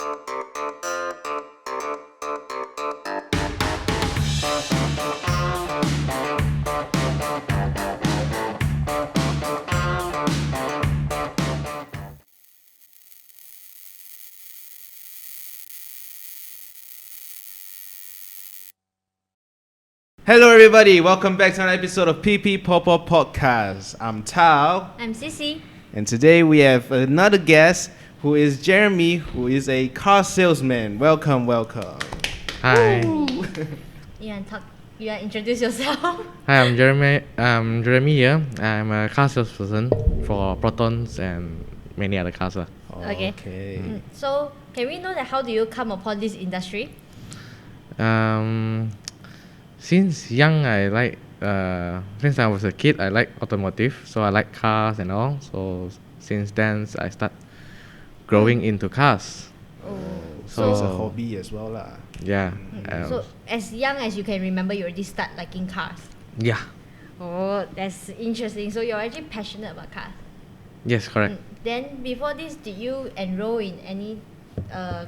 Hello everybody, welcome back to another episode of Pipi Popo podcast. I'm Tao, I'm Sissy. and today we have another guest who is Jeremy, who is a car salesman. Welcome. Hi. You want to introduce yourself? Hi, I'm Jeremy. Jeremy here. I'm a car salesperson for Protons and many other cars. Okay. So, can we know that how do you come upon this industry? Since young, since I was a kid, I like automotive. So I like cars and all. So since then, I start growing into cars. So it's a hobby as well lah. Yeah. So, as young as you can remember, you already start liking cars. Yeah. Oh, that's interesting. So, you're actually passionate about cars. Yes, correct. Then, before this, did you enroll in any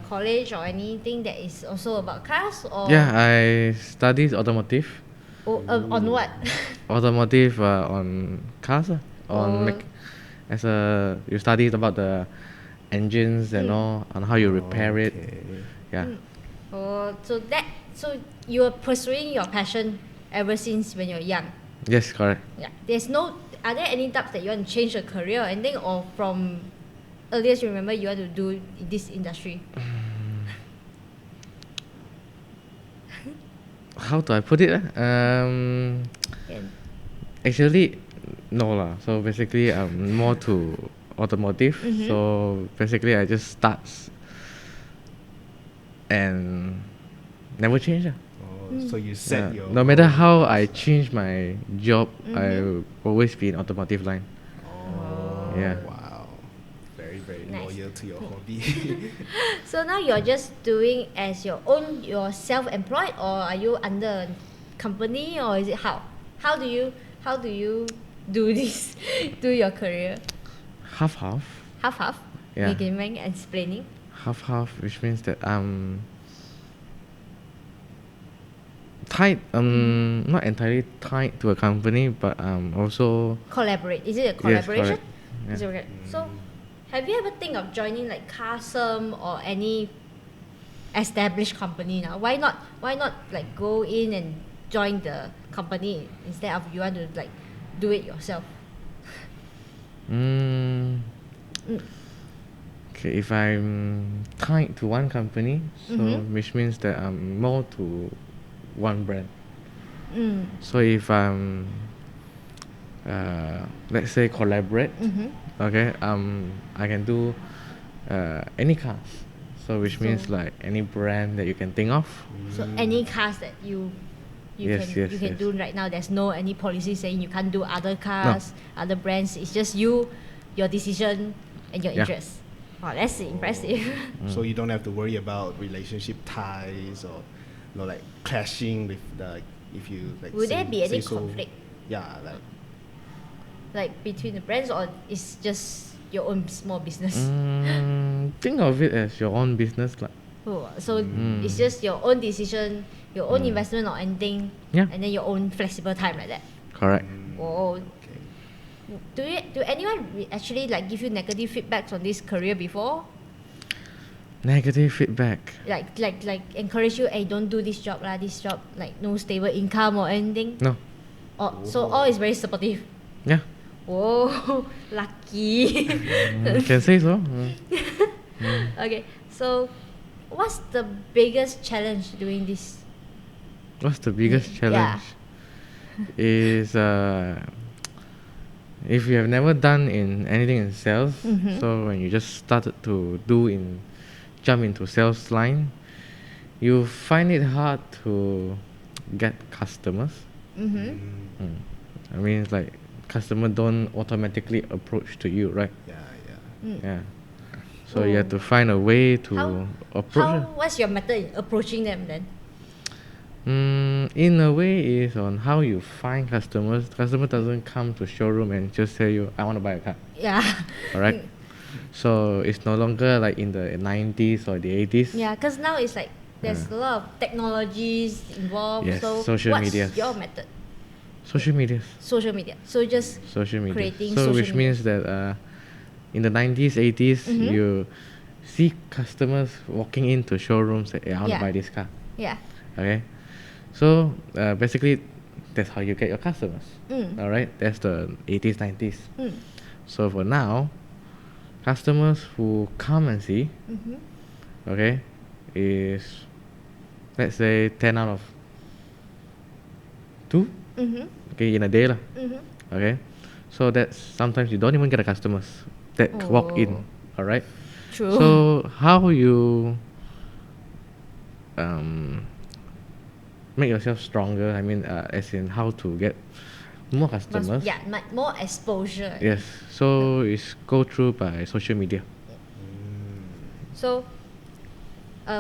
college or anything that is also about cars? Or Yeah, I studied automotive. On what? Automotive on cars. You studied about the engines and all, on how you repair it. Yeah. So you were pursuing your passion ever since when you're young. Yes, correct. Yeah. Are there any doubts that you want to change your career or anything, or from earliest you remember you want to do in this industry? How do I put it? Actually, no lah. So basically, I'm more to automotive. So basically, I just start and never change. So you set your no matter how I change my job, I will always be in automotive line. Yeah. Wow. Very Nice. loyal to your hobby. So now you're just doing as you're self-employed, or are you under a company, or is it how? How do you do this, do your career? Half. Half? Yeah. You can mind explaining? Half, which means that I'm tied, not entirely tied to a company, but also Collaborate. Is it a yes, collaboration? correct. Yeah. Is it okay? So, have you ever think of joining like Carsome or any established company now? Why not like go in and join the company instead of you want to like do it yourself? Okay, if I'm tied to one company, so which means that I'm more to one brand. So if I'm let's say collaborate, okay, I can do any cars. So which means like any brand that you can think of. So any cars that you can do right now, there's no any policy saying you can't do other cars, other brands. It's just your decision and your interest. Wow, that's impressive. So you don't have to worry about relationship ties or like clashing with the if you like. Would there be any so, conflict? Yeah, Like between the brands, or it's just your own small business? Think of it as your own business, like. So it's just your own decision, your own investment or anything, Yeah. and then your own flexible time like that. Correct. Oh, do anyone actually like give you negative feedbacks on this career before? Negative feedback. Like encourage you, hey, don't do this job like no stable income or anything. No. So all is very supportive. Yeah. Whoa, lucky. Can say so. Okay, so what's the biggest challenge doing this? What's the biggest challenge? Is if you have never done in anything in sales, so when you just started to jump into sales line, you find it hard to get customers. I mean, it's like customer don't automatically approach to you, right? Yeah. So you have to find a way to approach. What's your method in approaching them then? In a way, is on how you find customers. Customer doesn't come to showroom and just say you, I want to buy a car. Yeah. Correct. So it's no longer like in the 90s or the 80s. Yeah, because now it's like there's a lot of technologies involved. Yes, So social what's medias. your method? Social media. Social media. So just Social media. creating So social which media. means that in the 90s, 80s, you see customers walking into showrooms that, I want to Yeah. buy this car. Yeah. Okay. So basically, that's how you get your customers. Mm. All right. That's the 80s, 90s. Mm. So for now, customers who come and see, okay, is let's say 10 out of 2, Mm-hmm. okay, in a day lah. Mm-hmm. Okay, so that's sometimes you don't even get the customers that walk in. Oh. All right. True. So how you make yourself stronger? I mean, as in how to get more customers. Yeah, more exposure. Yes. So it's go through by social media. So,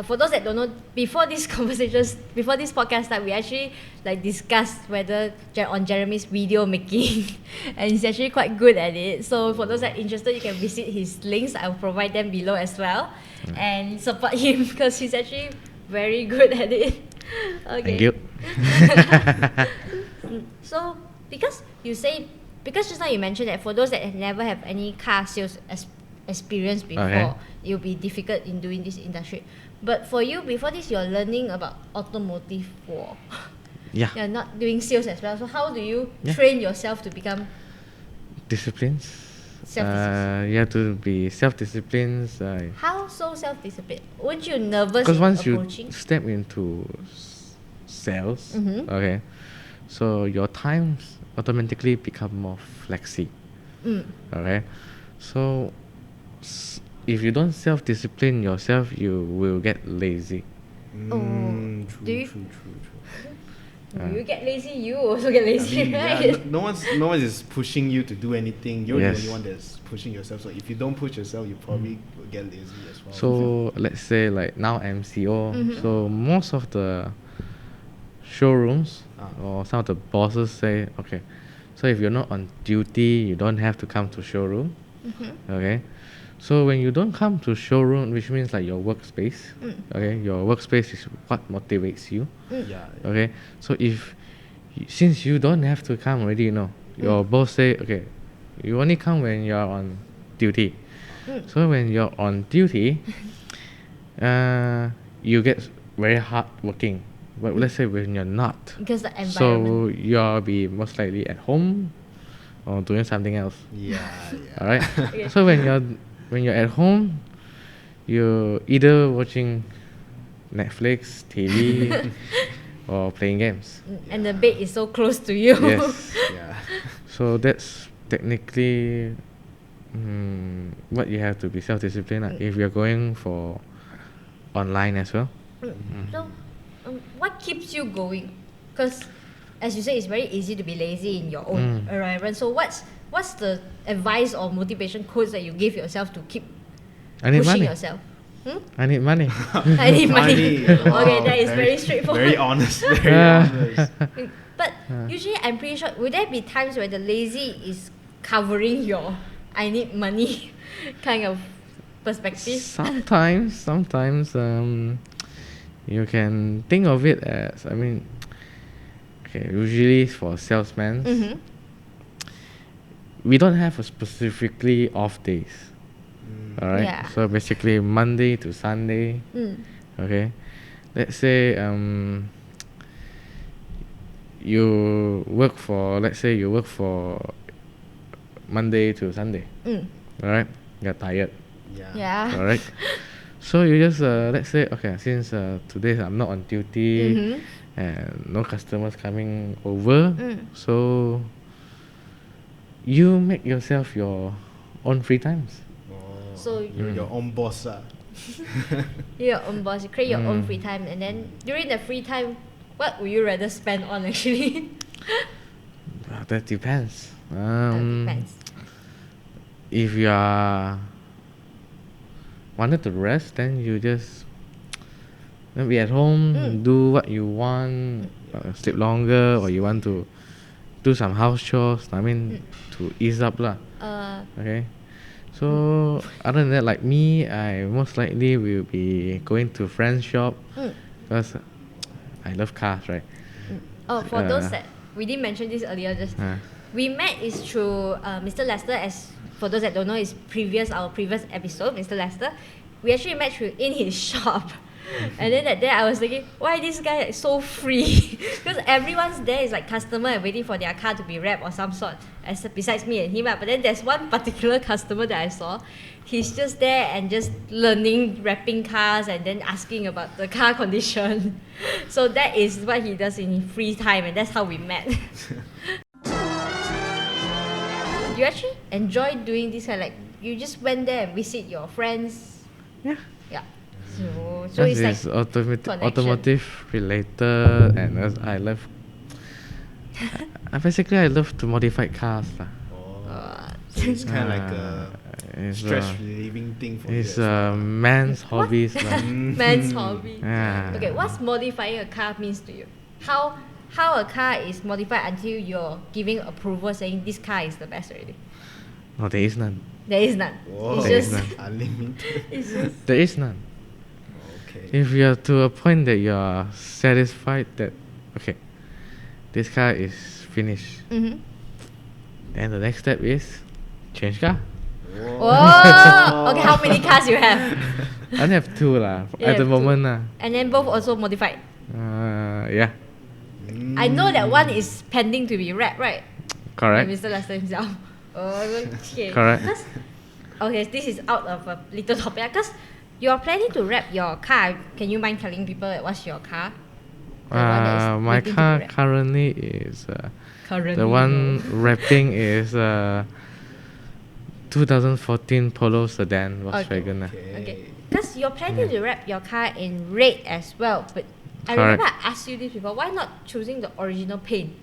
for those that don't know, before these conversations, before this podcast start, we actually like discussed whether on Jeremy's video making, and he's actually quite good at it. So for those that are interested, you can visit his links. I'll provide them below as well, and support him because he's actually very good at it. Okay. Thank you. So because just now you mentioned that for those that have never have any car sales experience before, Okay. it'll be difficult in doing this industry. But for you, before this, you're learning about automotive for. Yeah. You're not doing sales as well. So how do you Yeah. train yourself to become Disciplines. self-disciplined? You have to be self-disciplined. How so self-disciplined? Weren't you nervous Because once approaching? you step into sales, Mhm. okay, so your times automatically become more flexi. Mm. Okay, so if you don't self-discipline yourself, you will get lazy. Oh, True, do you- true, true, true. You get lazy, you also get I lazy, mean, right? yeah, no one is pushing you to do anything. You're Yes. the only one that's pushing yourself. So if you don't push yourself, you probably will get lazy as well. So let's say like now MCO. Mhm. So most of the showrooms Ah. or some of the bosses say, okay, so if you're not on duty, you don't have to come to showroom. Okay. So when you don't come to showroom, which means like your workspace, okay, your workspace is what motivates you. yeah, Okay. So if since you don't have to come already, your boss say, okay, you only come when you're on duty. So when you're on duty, you get very hard working. But let's say when you're not, Because the environment. so you'll be most likely at home or doing something else. yeah, All yeah. right. Okay. So when you're at home, you're either watching Netflix, TV, or playing games. And the bed is so close to you. Yes. Yeah. So that's technically what you have to be self-disciplined if you're going for online as well. So, what keeps you going? Because, as you say, it's very easy to be lazy in your own environment. So, what's the advice or motivation quotes that you give yourself to keep I need pushing money. yourself? I need money. I need money. Wow, Okay, that is very straightforward. Very honest. Very Ah. honest. But usually, I'm pretty sure, would there be times where the lazy is covering your "I need money" kind of perspective? Sometimes you can think of it as, I mean, okay, usually for salesmen, Mm-hmm. we don't have a specifically off days. All right. Yeah. So basically Monday to Sunday. Mm. Okay. Let's say you work for Monday to Sunday. Mm. All right. You're tired. Yeah. Yeah. All right. So you just let's say, okay, since today I'm not on duty Mhm. and no customers coming over, Mm. so you make yourself your own free times. Oh, So you're your own boss. You're your own boss. You create your own Mm. free time, and then during the free time, what would you rather spend on actually? That depends. Depends. If you are wanted to rest, then you just be at home, do what you want, sleep longer, or you want to do some house chores. I mean, to ease up lah. Uh, Okay. So other than that, like me, I most likely will be going to friend's shop because I love cars, right? Oh, for those that we didn't mention this earlier, just we met is through Mr. Lester. As for those that don't know, our previous episode, Mr. Lester. We actually met through in his shop, and then that day I was thinking, why this guy is so free? Because everyone's there is like customer and waiting for their car to be wrapped or some sort, besides me and him. But then there's one particular customer that I saw. He's just there and just learning wrapping cars and then asking about the car condition. So that is what he does in his free time, and that's how we met. You actually enjoy doing this kind, like you just went there and visit your friends. Yeah. Yeah. So it's like automotive related, and I love. Basically, I love to modify cars, lah. So it's kind of like a stress relieving thing for you. It's man's hobbies, lah. Man's hobby. Yeah. Okay, what's modifying a car means to you? How a car is modified until you're giving approval saying this car is the best already? No, there is none. There is none. Whoa. It's There is just none. Unlimited. it's just There is none. Okay. If you're to a point that you are satisfied that, okay, this car is finished, then the next step is change car. Whoa. Okay, how many cars you have? I only have two lah You at the have two. moment lah. And then both also modified. Yeah, I know that one is pending to be wrapped, right? By correct. Mr. Lester himself. Okay. Correct. Okay, this is out of a little topic. Because you're planning to wrap your car. Can you mind telling people what's your car? The one that is My waiting to be car wrapped. currently is Currently, the one wrapping is 2014 Polo sedan Volkswagen. Okay. Because you're planning to wrap your car in red as well. But I Correct. remember I asked you this before. Why not choosing the original paint?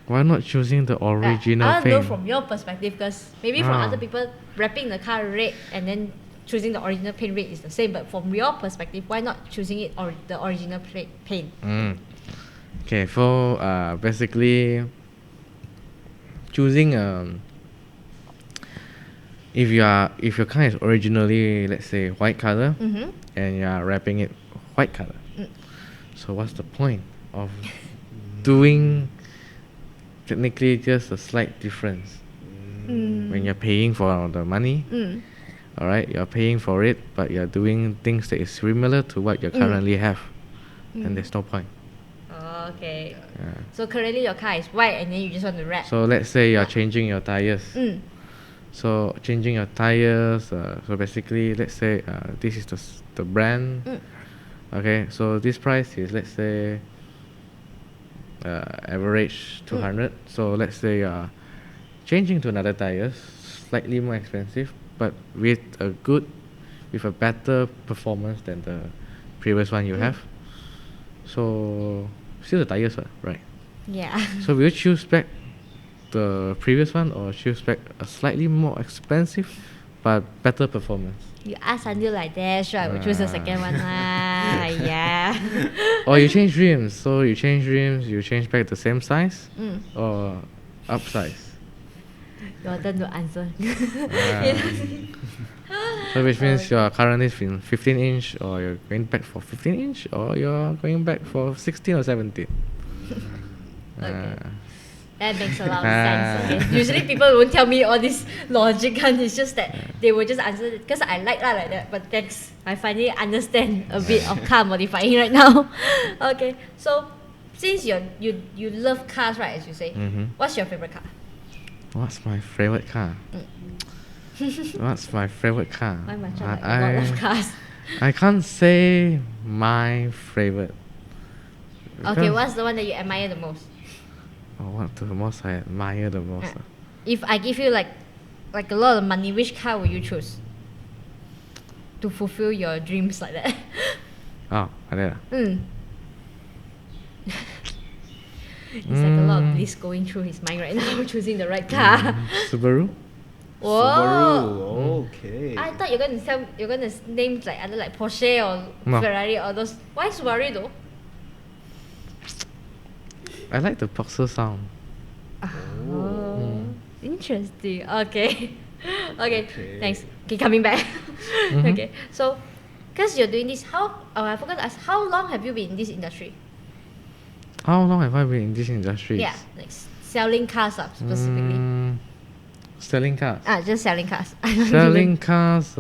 Why not choosing the original I don't know paint? from your perspective, because maybe from other people wrapping the car red and then choosing the original paint red is the same. But from your perspective, why not choosing it or the original paint? Okay, for basically choosing if your car is originally, let's say, white color and you are wrapping it white color, so what's the point of doing technically just a slight difference when you're paying for the money? All right, you're paying for it, but you're doing things that is similar to what you currently have, and there's no point. Okay. So currently your car is white and then you just want to wrap. So let's say you're changing your tires. So changing your tires. So basically, let's say this is the brand. Okay. So this price is, let's say, average 200. So let's say changing to another tires, slightly more expensive, but with a better performance than the previous one you have. So still the tires, right? Yeah. So will you choose back the previous one or choose back a slightly more expensive but better performance? You ask until like that, sure I will choose the second one lah. Yeah. Or you change rims. So you change rims, you change back the same size or upsize. Your turn to answer. So which means you're currently 15 inch, or you're going back for 15 inch, or you're going back for 16 or 17. Okay. That makes a lot of sense. Okay. Usually people won't tell me all this logic, and it's just that they will just answer it because I like that. But thanks, I finally understand a bit of car modifying right now. Okay, so since you love cars, right, as you say, what's your favorite car? What's my favorite car? What's my favorite car? Why much I like a lot of cars? I can't say my favorite. Okay, Because- what's the one that you admire the most? What the most I admire the most? If I give you like a lot of money, which car will you choose to fulfill your dreams like that? Oh, like that. It's like a lot of bliss going through his mind right now, choosing the right car. Subaru? Whoa! Subaru. Okay. I thought you're gonna name like other like Porsche or No. Ferrari or those. Why Subaru though? I like the boxer sound. Oh, interesting. Okay. Okay, Okay. thanks. Okay, coming back. Mhm. Okay, so because you're doing this, I forgot to ask, how long have you been in this industry? How long have I been in this industry? Yeah, like selling cars specifically. Selling cars. Just selling cars. I don't Selling even- cars,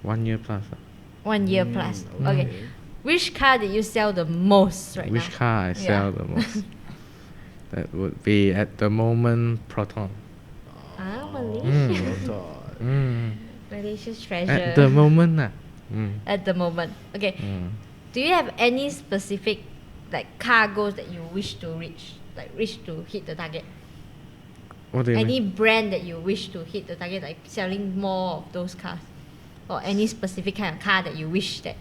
1 year plus. 1 year plus. Mm, Okay. Which car did you sell the most right Which now? car I sell the most? That would be at the moment Proton. Malaysia. Proton. Mm. Malaysia's treasure. At the moment, At the moment. Okay. Mm. Do you have any specific like car goals that you wish to reach? Like wish to hit the target? What do you Any mean? brand that you wish to hit the target, like selling more of those cars? Or any specific kind of car that you wish that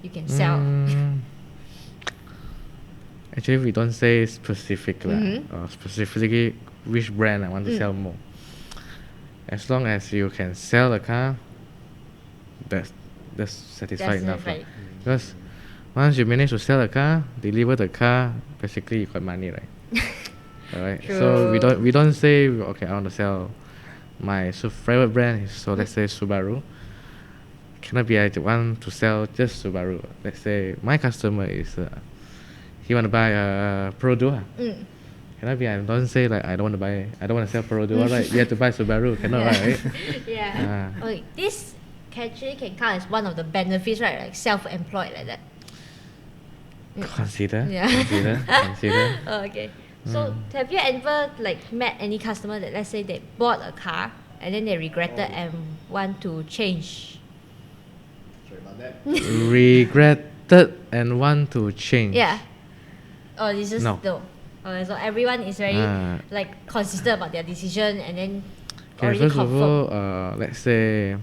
you can sell? Actually, we don't say specific or specifically which brand I want to sell more. As long as you can sell a car, that's satisfied enough. Right. Because once you manage to sell a car, deliver the car, basically you got money, right? Alright. So we don't say okay, I want to sell my favorite brand is, so let's say Subaru. Cannot be I want to sell just Subaru. Let's say my customer is he want to buy a Pro Duo. Cannot be I don't say like I don't want to sell Pro Duo, right? You have to buy Subaru. Cannot, right? Yeah. Okay, this actually can count as one of the benefits, right? Like self-employed like that. Consider. Yeah. Consider. Oh, okay. So have you ever like met any customer that, let's say, they bought a car and then they regretted and want to change? Sorry about that. Regretted and want to change. Yeah. Or it's just No. Okay, so everyone is very like consistent about their decision and then Okay, already first of confirmed. all, let's say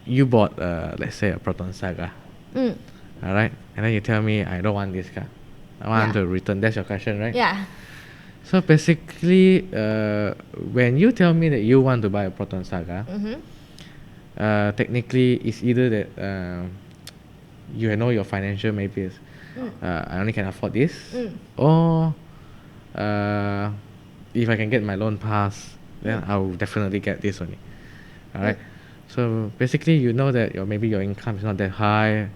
you bought, let's say, a Proton Saga. Alright? And then you tell me, I don't want this car. I want to return. That's your question, right? Yeah. So basically, when you tell me that you want to buy a Proton Saga, technically it's either that you know your financial maybe is, I only can afford this, or if I can get my loan pass, then I will definitely get this only. Alright? So basically, you know that maybe your income is not that high,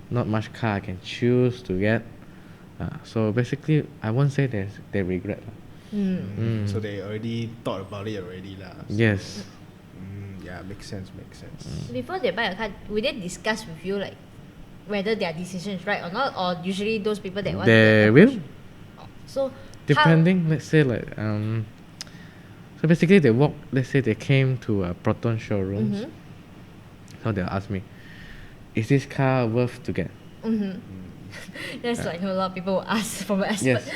not much car I can choose to get. So basically, I won't say they regret. So they already thought about it already lah. So, Yes. Yeah, makes sense. Before they buy a car, will they discuss with you like whether their decision is right or not? Or usually those people that want They to will. So Depending, let's say like so basically let's say they came to a Proton showrooms. So they'll ask me, is this car worth to get? That's like a lot of people will ask from an expert. Yes.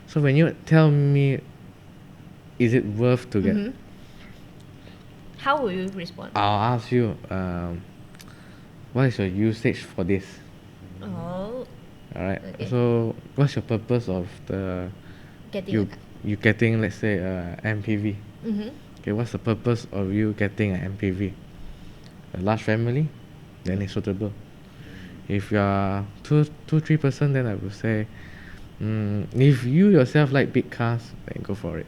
So when you tell me, is it worth to get? How will you respond? I'll ask you, what is your usage for this? Oh, Alright. Okay. So what's your purpose of the getting you getting, let's say, MPV? Mm-hmm. Okay, what's the purpose of you getting an MPV? A large family, then it's suitable. If you are two, 3 person, then I would say, if you yourself like big cars, then go for it.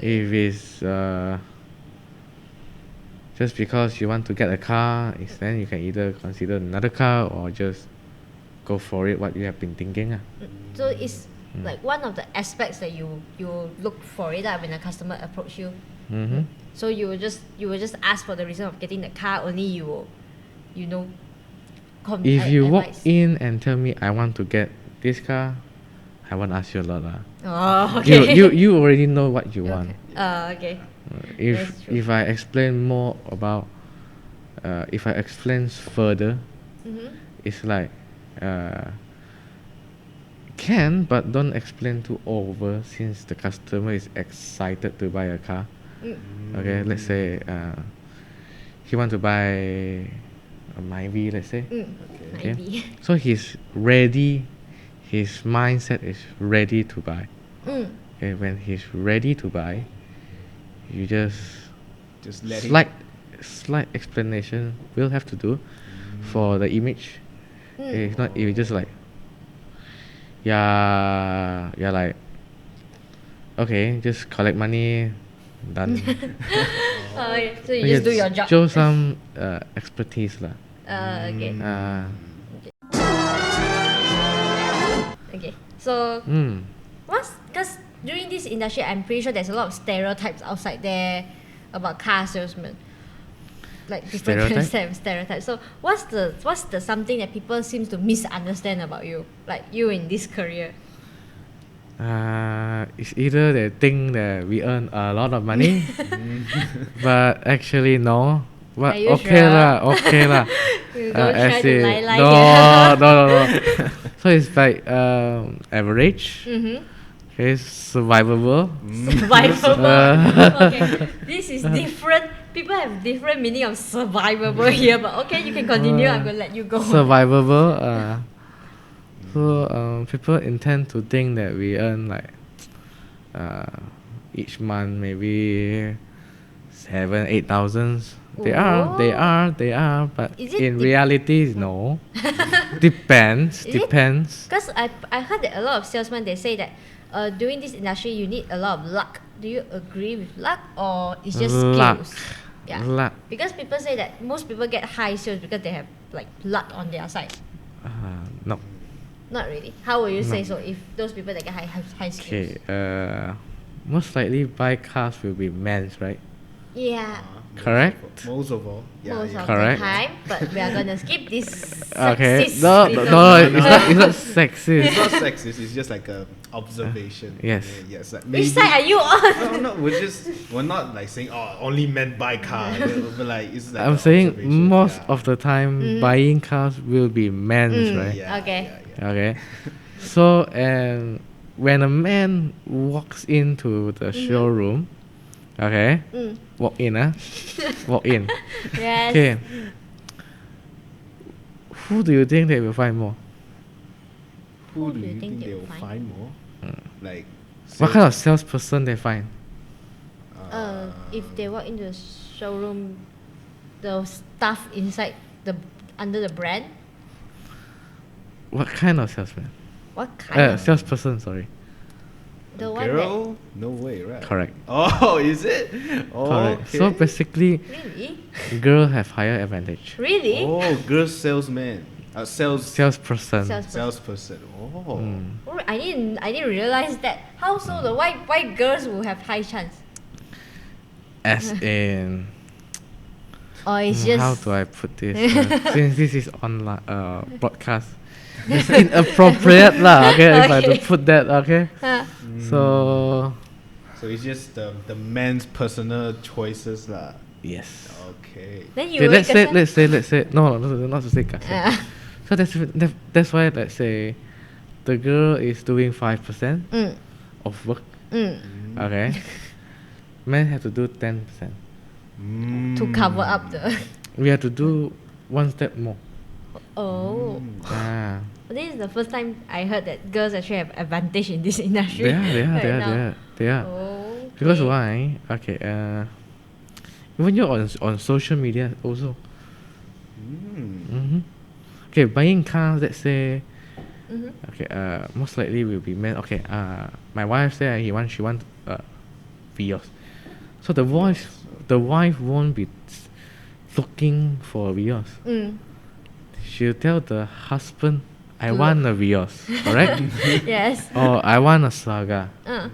If it's just because you want to get a car, then you can either consider another car or just go for it. What you have been thinking. So it's like one of the aspects that you look for it when a customer approach you. Mm-hmm. So you will just ask for the reason of getting the car. Only you will, If you walk advise. in and tell me I want to get this car, I won't ask you a lot. Oh, okay. You already know what you want. Okay. That's true. If I explain more about, if I explain further, it's like, can, but don't explain too over since the customer is excited to buy a car. Okay, let's say he want to buy a Myvi, let's say. Okay. Maybe. So he's ready, his mindset is ready to buy. Okay, when he's ready to buy, you just let him. slight explanation will have to do for the image. If not, if you just like, yeah, like okay, just collect money, done. So you just do your job. Show some expertise lah. Okay. Okay. So Mm. because during this industry, I'm pretty sure there's a lot of stereotypes outside there about car salesmen. Like different stereotypes. So what's the something that people seems to misunderstand about you, like you in this career? It's either they think that we earn a lot of money, but actually no. But Are you okay sure? lah, okay lah. You don't try to lie No. So it's like average. Okay, survivable. Survivable. Okay, this is different. People have different meaning of survivable here, but okay, you can continue. I'm gonna let you go. Survivable. So people intend to think that we earn like each month maybe 7,000-8,000. They are, but Is it in reality, no. Depends. Because I heard that a lot of salesmen, they say that doing this industry you need a lot of luck. Do you agree with luck, or it's just Luck. skills? Yeah. Luck. Because people say that most people get high sales because they have like luck on their side. No. Not really. How would you say so if those people that get high skills? Okay. Most likely buy cars will be men's, right? Yeah. Correct. Most of all. Yeah, Most yeah. of Correct. the time, but we are gonna skip this. Okay. sexist No, little- it's not sexist. It's not sexist. It's just like a observation. Yes. Yeah, yes. Like Which side are you on? No, we're not like saying only men buy cars. But like it's like I'm an saying observation, most yeah. of the time buying cars will be men's, right? Yeah, Okay. yeah. Okay. So and when a man walks into the showroom, okay, walk in, walk in. Yes. Okay. Who do you think they will find more? Who do you think they will find more? Like What kind of salesperson they find? If they walk into the showroom, the stuff inside under the brand, What kind of salesman? what kind of Salesperson, sorry. the one girl? No way, right? Correct. Oh, is it? Oh, Correct. okay. So basically, that really, girl have higher advantage. really Oh, girl salesman. Salesperson. salesperson. Salesperson. Oh. Oh, I didn't realize that. How so? The why girls will have high chance? As in, Or it's just how do I put this? Since this is online broadcast, it's inappropriate lah. Okay, if I Okay. to put that. Okay. Huh. So So it's just the man's personal choices lah. Then yes. Okay. you Okay, will let's say no, not to say kasar. So that's why let's say the girl is doing 5% of work. Okay. Men have to do 10%. to cover up the. We have to do one step more. Oh, this is the first time I heard that girls actually have advantage in this industry. They are. Oh. Because why? Okay. Even you're on social media also. Okay, buying cars. Let's say. Okay. Most likely will be men. Okay. My wife said she want Vios. So the wife won't be looking for Vios. She'll tell the husband, I want a Vios, correct? Yes. Or I want a Saga. Uh.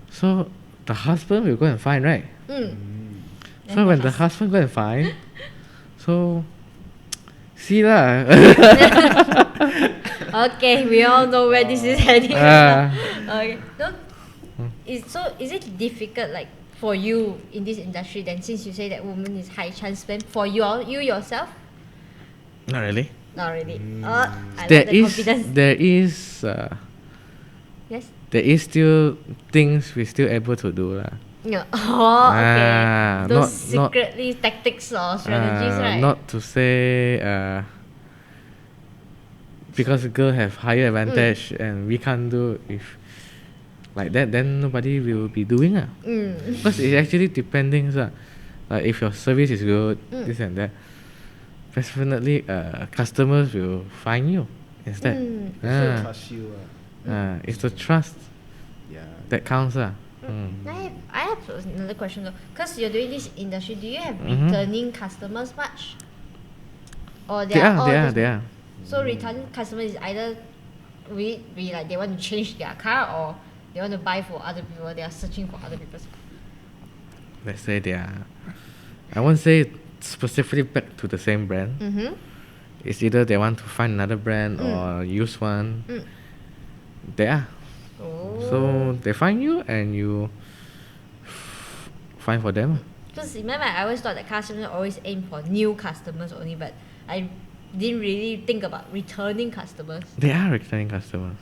So the husband will go and find, right? So when the husband go and find, so see lah. Okay, we all know where this is heading. Okay. So, is it difficult like for you in this industry then, since you say that woman is high chance spend for you yourself? Not really. Not really. I like the confidence. There is Yes. there is still things we still able to do lah. Yeah. Oh, okay. Those not secretly tactics or strategies, right? Not to say because girl have higher advantage and we can't do if like that, then nobody will be doing because it's actually depending like if your service is good, this and that, definitely customers will find you instead. Trust you. It's the trust. Yeah. that counts. I have another question though. Because you're doing this industry, do you have Mhm. returning customers much? Or They all are, just- they are. So returning customers is either will it be like they want to change their car or they want to buy for other people, they are searching for other people's car. Let's say they are. I won't say specifically back to the same brand. Mm-hmm. It's either they want to find another brand or use one. They are. Oh. So they find you and you find for them. Because in my mind, I always thought that customers always aim for new customers only, but I didn't really think about returning customers. They are returning customers.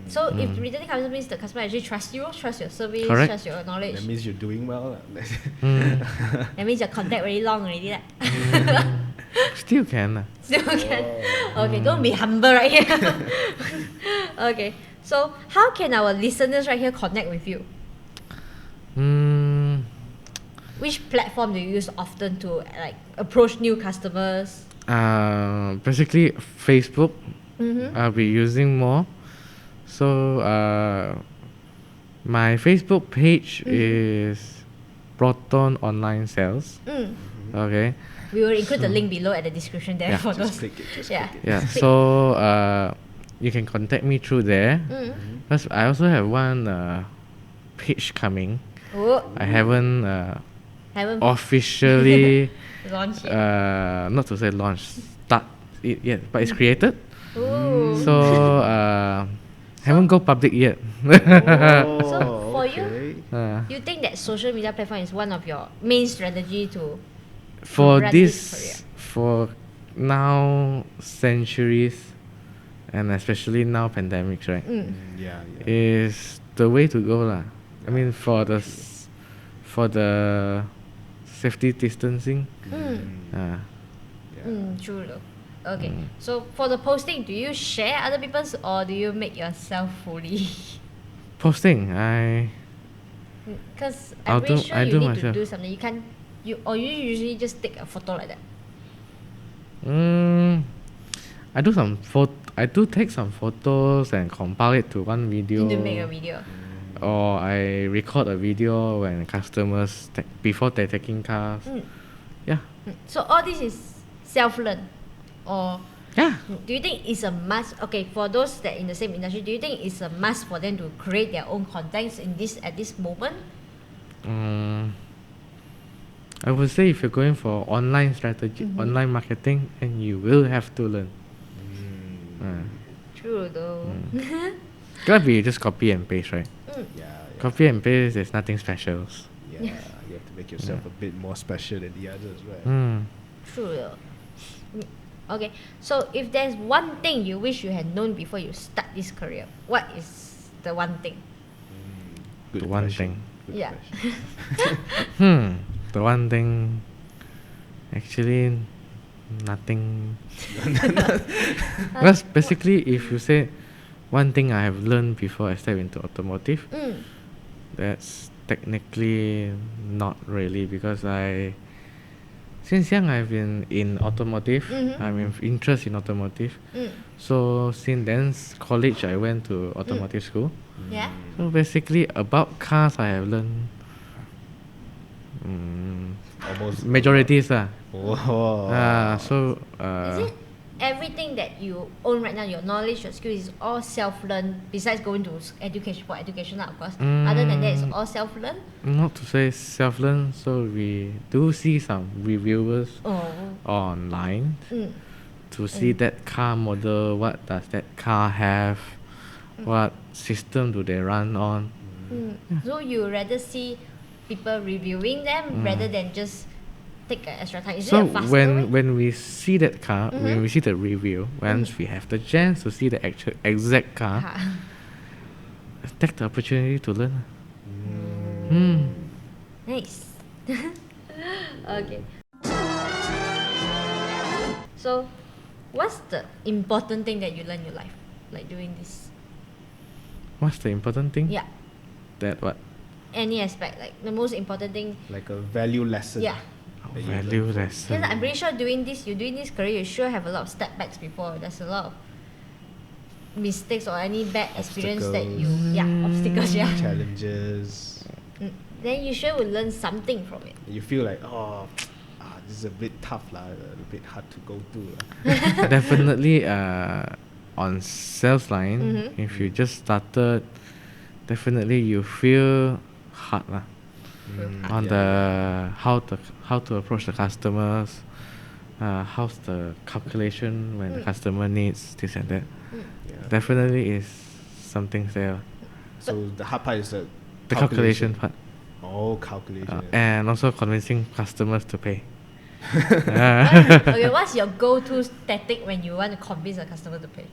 So if returning customers means the customer actually trusts you, trusts your service, Correct. trusts your knowledge. That means you're doing well. That means your contact very long already. Lah. Still can. Still can. Okay, don't be humble right here. Okay, so how can our listeners right here connect with you? Which platform do you use often to like approach new customers? Basically, Facebook. Mm-hmm. I'll be using more. So my Facebook page is Proton Online Sales. Okay. We will include the link below at the description there Yeah. for Just those. click it. Just Yeah. click it. Yeah. Click. So you can contact me through there. Plus, I also have one page coming. Oh, I haven't haven't officially launched it. not to say launch, start it yet, but it's created. Ooh. So haven't go public yet. So for you, Uh, you think that social media platform is one of your main strategy to for run this, for now centuries, and especially now pandemics, right, Yeah. is the way to go lah. I mean for the safety distancing. True though. Okay. So for the posting, do you share other people's or do you make yourself fully? Posting, Because I'll I'm pretty do- sure I you do need to myself. do something. You usually just take a photo like that. I do take some photos and compile it to one video. You need to make a video. Or I record a video when customers before they're taking cars. Yeah. So all this is self-learn, or Yeah. do you think it's a must? Okay, for those that in the same industry, do you think it's a must for them to create their own contents at this moment? I would say if you're going for online strategy, online marketing, and you will have to learn. True though. Gotta be just copy and paste, right? Yeah. Copy and paste is nothing special. Yeah. You have to make yourself a bit more special than the others, right? True though. Okay, so if there's one thing you wish you had known before you start this career, what is the one thing? Good The one question. thing. Good Yeah. question. The one thing, actually, nothing. Because basically, if you say one thing I have learned before I step into automotive, that's technically not really, because since young I've been in automotive. I'm in interest in automotive. So since then college I went to automotive school. Yeah. So basically about cars I have learned Almost. majorities lah. Oh. So Is it everything that you own right now, your knowledge, your skills, is all self-learned? Besides going to education for education, lah, of course. Other than that, it's all self-learned. not to say self-learn, so we do see some reviewers Oh. online to see that car model, what does that car have, what system do they run on. So you rather see people reviewing them rather than just take an extra time. Is So it a faster way? when we see that car, when we see the review, once we have the chance to see the actual exact car, take the opportunity to learn. Nice. Okay. So, what's the important thing that you learn in your life, like doing this? What's the important thing? Yeah, That what? any aspect, like the most important thing. Like a value lesson. Yeah, that you Value learn from- lesson. because I'm pretty sure you're doing this career, you sure have a lot of step backs before. There's a lot of mistakes or any bad experience that you Obstacles. obstacles Challenges. then you sure will learn something from it. You feel like, this is a bit tough lah, a bit hard to go through lah. Definitely on sales line, if you just started, definitely you feel hard lah. On the how to approach the customers, how's the calculation when the customer needs this and that. Yeah. Definitely is something there. So the hard part is the Calculation part. Oh, calculation. And also convincing customers to pay. Okay, what's your go-to tactic when you want to convince a customer to pay?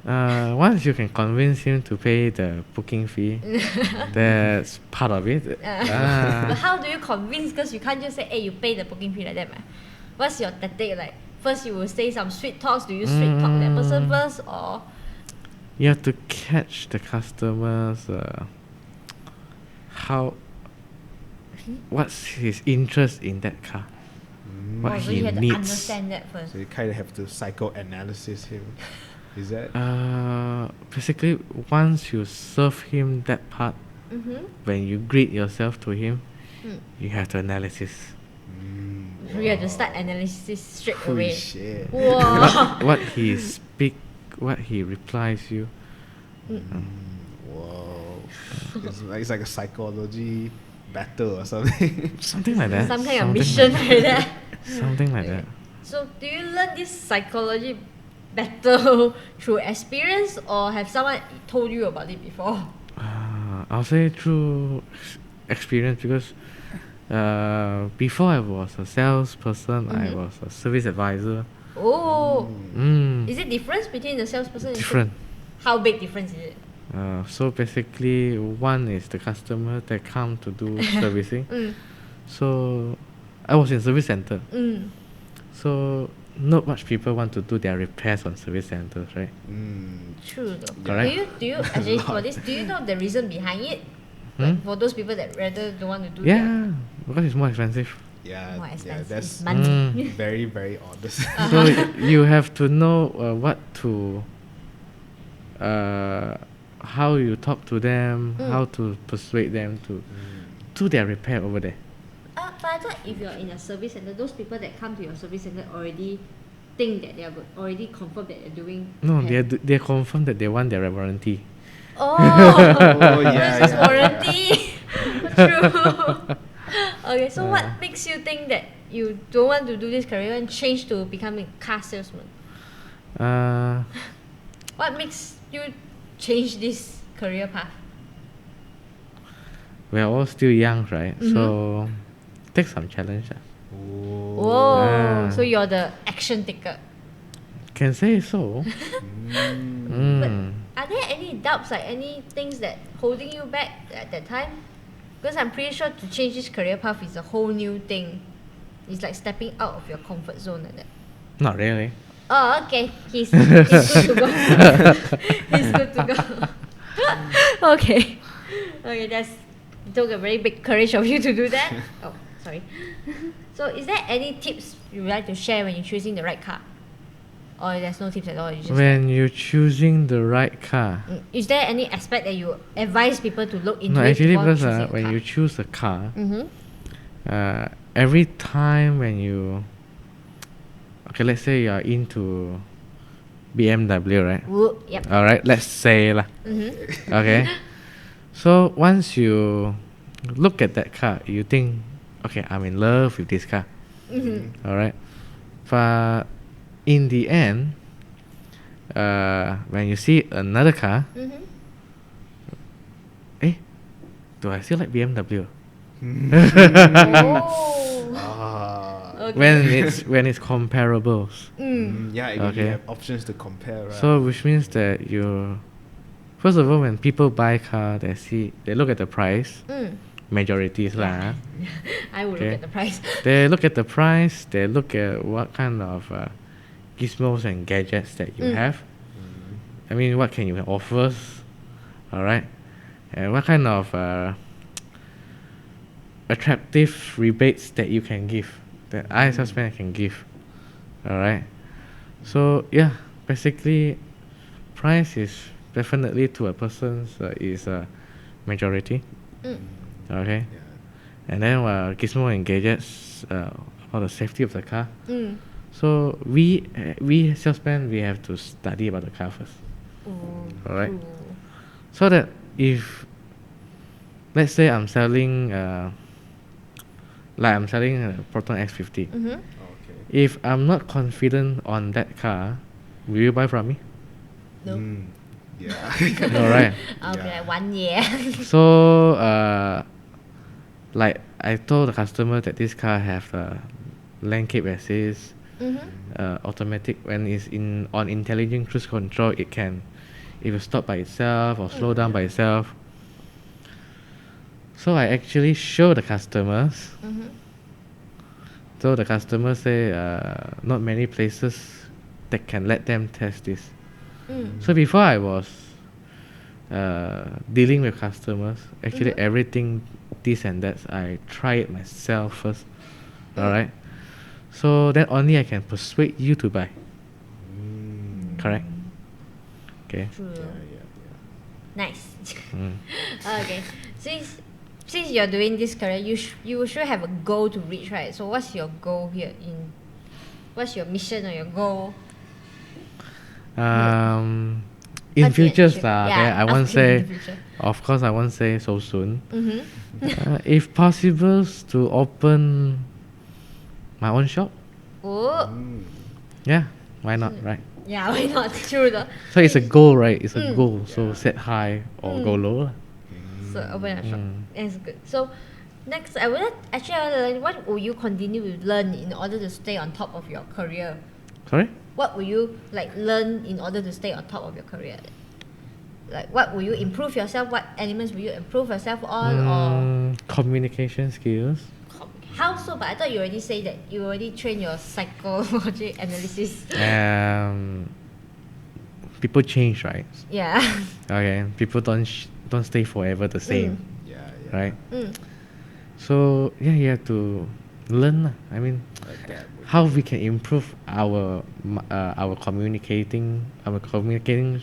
Once you can convince him to pay the booking fee, that's part of it. But how do you convince? Because you can't just say, hey, you pay the booking fee like that, man. What's your tactic? Like, first you will say some sweet talks. Do you sweet talk that person first, or? You have to catch the customers. What's his interest in that car? What So he you have to needs. understand that first. So you kind of have to psychoanalysis him. Is that? Basically, once you serve him that part, when you greet yourself to him, you have to analysis. So you have to start analysis straight Holy away. shit. Wow. What he speak, what he replies you. Whoa. It's like a psychology battle or something. Something like that. Some kind of mission like that. Something like that. So do you learn this psychology battle through experience, or have someone told you about it before? I'll say through experience, because before I was a salesperson, I was a service advisor. Oh, is it difference between the salesperson and Different. How big difference is it? So basically, one is the customer that come to do servicing. So I was in service center. So not much people want to do their repairs on service centers, right? True though. Correct. Do you actually for this? Do you know the reason behind it? Like for those people that rather don't want to do that. Yeah, because it's more expensive. Yeah, More expensive. that's It's money. very, very honest. So you have to know what to, how you talk to them, how to persuade them to do their repair over there. But I thought if you're in a service center, those people that come to your service center already think that they're already confirmed that they're doing. No, repair. they're confirmed that they want their warranty. Oh, Oh, yeah, this is yeah. warranty. True. Okay, so what makes you think that you don't want to do this career and change to becoming a car salesman? What makes you change this career path? We're all still young, right? So take some challenge. Whoa, Ah. so you're the action taker. Can say so. Are there any doubts, like any things that holding you back at that time? Because I'm pretty sure to change this career path is a whole new thing. It's like stepping out of your comfort zone like that. Not really. Oh, okay. He's good to go. He's good to go. Okay. Okay, it took a very big courage of you to do that. Oh, sorry. So is there any tips you would like to share when you're choosing the right car? Or there's no tips at all? You just When you're choosing the right car. is there any aspect that you advise people to look into No, it actually, before because choosing a when car? you choose a car, every time when you, okay, let's say you are into BMW, right? Yep. All right, let's say lah. Okay. So once you look at that car, you think, okay, I'm in love with this car. All right. But in the end, when you see another car, do I still like BMW? Oh. Okay. When it's comparables. Yeah, you Okay. have options to compare, right? So which means that first of all, when people buy car, they look at the price. Majorities lah. I would Okay. look at the price. They look at the price. They look at what kind of gizmos and gadgets that you have. I mean, what can you offer? All right, and what kind of attractive rebates that you can give, that I salesman can give. All right. So yeah, basically, price is definitely to a person's is a majority. Okay. Yeah. And then gizmo and gadgets about the safety of the car. Mm. So we salesmen, we have to study about the car first. Ooh, Alright. true. So that if, let's say I'm selling like I'm selling a Proton X50. Mm-hmm. Okay. If I'm not confident on that car, will you buy from me? No. Yeah. No, right? I'll be Yeah. like 1 year. So like I told the customer that this car have lane keep assist, automatic. When it's on intelligent cruise control, it will stop by itself or slow down by itself. So I actually show the customers. So the customer say not many places that can let them test this. So before I was dealing with customers, actually everything this and that, I try it myself first. Alright. So then only I can persuade you to buy. Correct? Okay. True. Yeah. Nice. Mm. Okay. Since you're doing this career, you should have a goal to reach, right? So what's your goal here? What's your mission or your goal? In What's the futures, achieve- okay, yeah, I won't asking in say, the future. of course, I won't say so soon. Mm-hmm. If possible, to open my own shop, Oh, yeah, why not, right? yeah, why not? True though. So it's a goal, right? It's a goal. So set high or go low. lah. So open a shop. That's good. So next, I want to learn what will you continue to learn in order to stay on top of your career? Sorry? What will you learn in order to stay on top of your career? Like what will you improve yourself? What elements will you improve yourself on? Communication skills. Or how so? But I thought you already say that you already train your psychology analysis. People change, right? Yeah. Okay, people don't stay forever the same, Yeah. right? Mm. So yeah, you have to learn. I mean, Adapt. how we can improve our communicating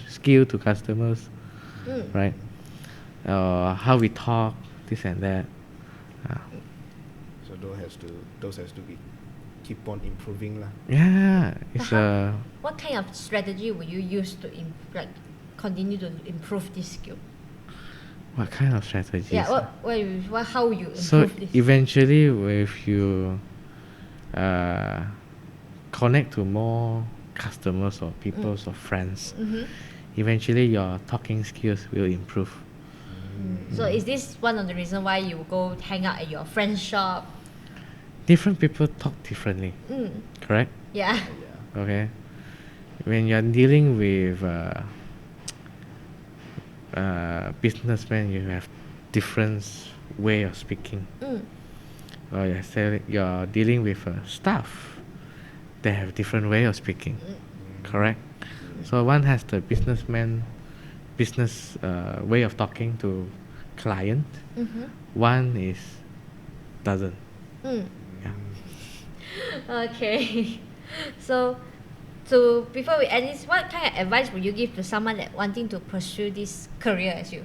skill to customers, right? How we talk, this and that. So those has to be keep on improving lah. Yeah, it's What kind of strategy will you use to continue to improve this skill? what kind of strategies? Yeah. How you improve So this? eventually, if you connect to more customers or people or friends, eventually your talking skills will improve. So is this one of the reasons why you go hang out at your friend's shop? Different people talk differently, correct? Yeah. Okay. When you're dealing with businessmen, you have different way of speaking. Or you're dealing with staff, they have different way of speaking, correct? So one has the business way of talking to client. One is doesn't. Yeah. Okay. So before we end this, what kind of advice would you give to someone that wanting to pursue this career as you,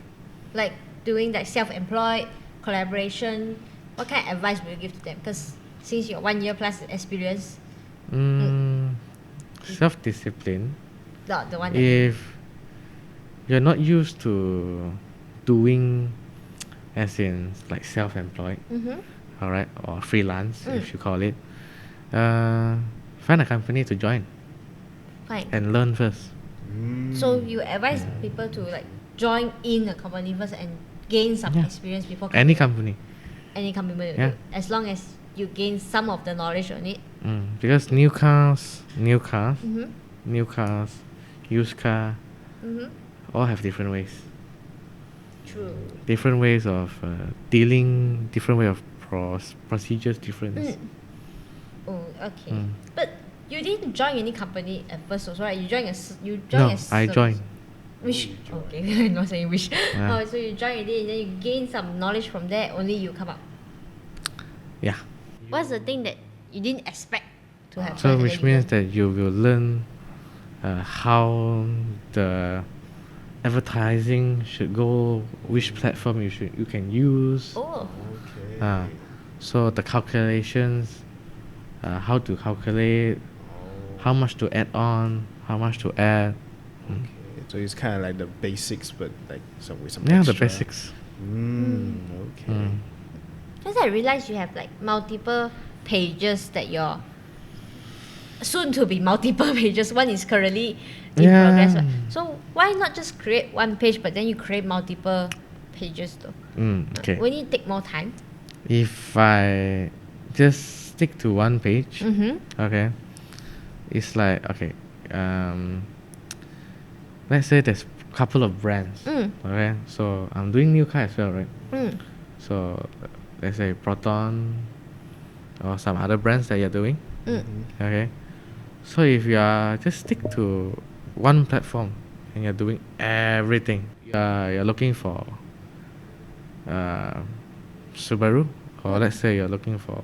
like doing like self-employed collaboration? What kind of advice would you give to them? Because since you're 1 year plus experience, Self-discipline. the one that If you're not used to doing, as in like self-employed, all right, or freelance, if you call it, find a company to join fine. and learn first. So you advise people to like join in a company first and gain some Yeah. experience before Any coming- company. any company will Yeah. do, as long as you gain some of the knowledge on it. Because new cars, Mm-hmm. used car, Mm-hmm. all have different ways. True. Different ways of dealing, different way of procedures, different. Oh, okay. Mm. But you didn't join any company at first, also, right? You joined No, as I service. joined. Which Oh, you okay, I'm not saying which. Yeah. Oh, so you joined it and then you gain some knowledge from there. Only you come up. Yeah. What's the thing that you didn't expect to happen? So and which then you means that you will learn how the advertising should go, which platform you can use. Oh. Okay. So the calculations, how to calculate, how much to add on, how much to add. Okay. So it's kind of like the basics, but like with some Yeah, extra. the basics. Okay. Because I realize you have like multiple pages that you're soon to be multiple pages. One is currently in progress. Right? So why not just create one page, but then you create multiple pages though? Okay. Won't it take more time? If I just stick to one page, okay, it's like, okay, let's say there's a couple of brands, okay, so I'm doing new car as well, right? So let's say Proton or some other brands that you're doing, okay. So if you are just stick to one platform and you're doing everything, you're looking for Subaru, or let's say you're looking for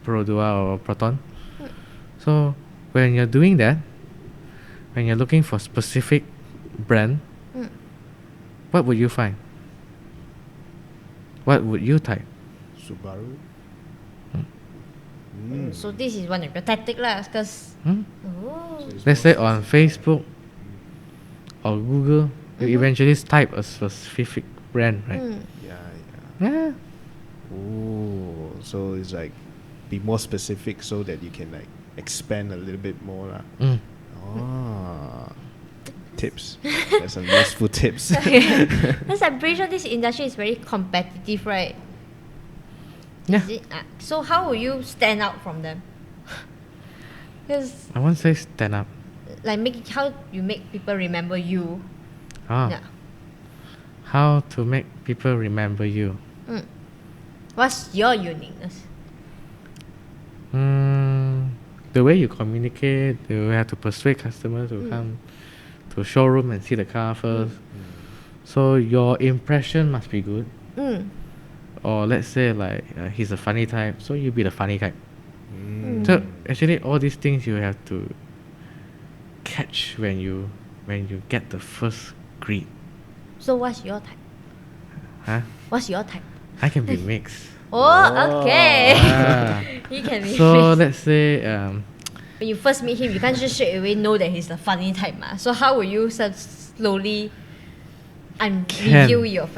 Perodua or Proton. So when you're doing that, when you're looking for specific brand, what would you find? What would you type? Subaru. So this is one of your tactics lah, because Let's say on Facebook or Google, you eventually type a specific brand, right? Yeah. Oh, so it's like be more specific so that you can like expand a little bit more lah. Tips. There's some useful tips. because I'm pretty sure this industry is very competitive, right? Yeah. Is it? So how will you stand out from them? Because I won't say stand up. like how you make people remember you. Yeah. How to make people remember you? What's your uniqueness? The way you communicate, you have to persuade customers to come to showroom and see the car first. So your impression must be good. Or let's say like he's a funny type, so you be the funny type. So actually all these things you have to catch when you get the first greet. So what's your type? Huh? What's your type? I can be mixed. Oh, okay. Ah. He can be So mixed. let's say When you first meet him, you can't just straight away know that he's the funny type, ma. So how will you slowly reveal your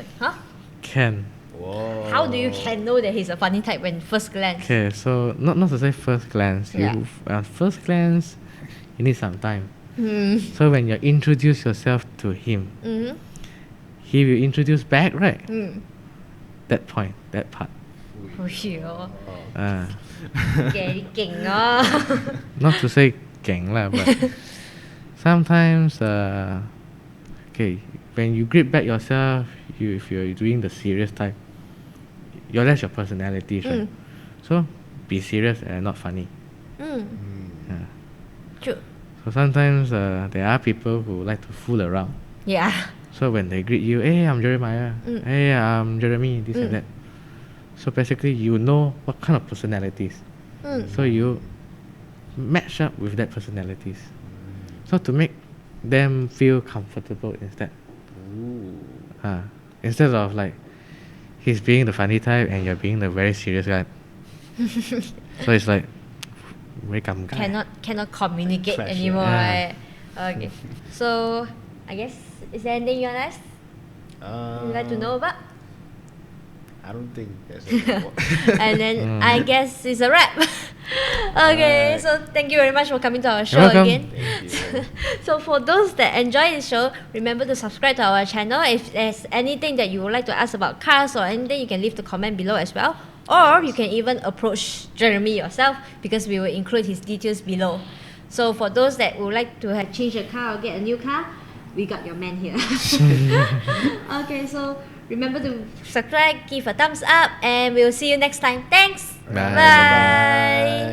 can. Whoa. How do you can know that he's a funny type when first glance? Okay, so not to say first glance. Yeah. You first glance, you need some time. So when you introduce yourself to him, he will introduce back, right? That point, that part. 好笑哦 Uh, 幾勁啊 not to say 勁啦, but sometimes okay, when you greet back yourself, if you're doing the serious type, that's your personalities, right? So be serious and not funny. True. So sometimes there are people who like to fool around. Yeah. So when they greet you, hey, I'm Jeremiah. Hey, I'm Jeremy. This and that. So basically, you know what kind of personalities. So you match up with that personalities. So to make them feel comfortable instead. Instead of like he's being the funny type and you're being the very serious guy. So it's like very guy. Cannot communicate Clash, anymore, yeah. right? Okay. So I guess is there anything you want you'd like to know about? I don't think there's a And then I guess it's a wrap. Okay, Alright. so thank you very much for coming to our show welcome. again. Thank you. So for those that enjoy this show, remember to subscribe to our channel. If there's anything that you would like to ask about cars or anything, you can leave the comment below as well. Or you can even approach Jeremy yourself because we will include his details below. So for those that would like to have change a car or get a new car, we got your man here. Okay, so remember to subscribe, give a thumbs up, and we'll see you next time. Thanks. Bye. Bye.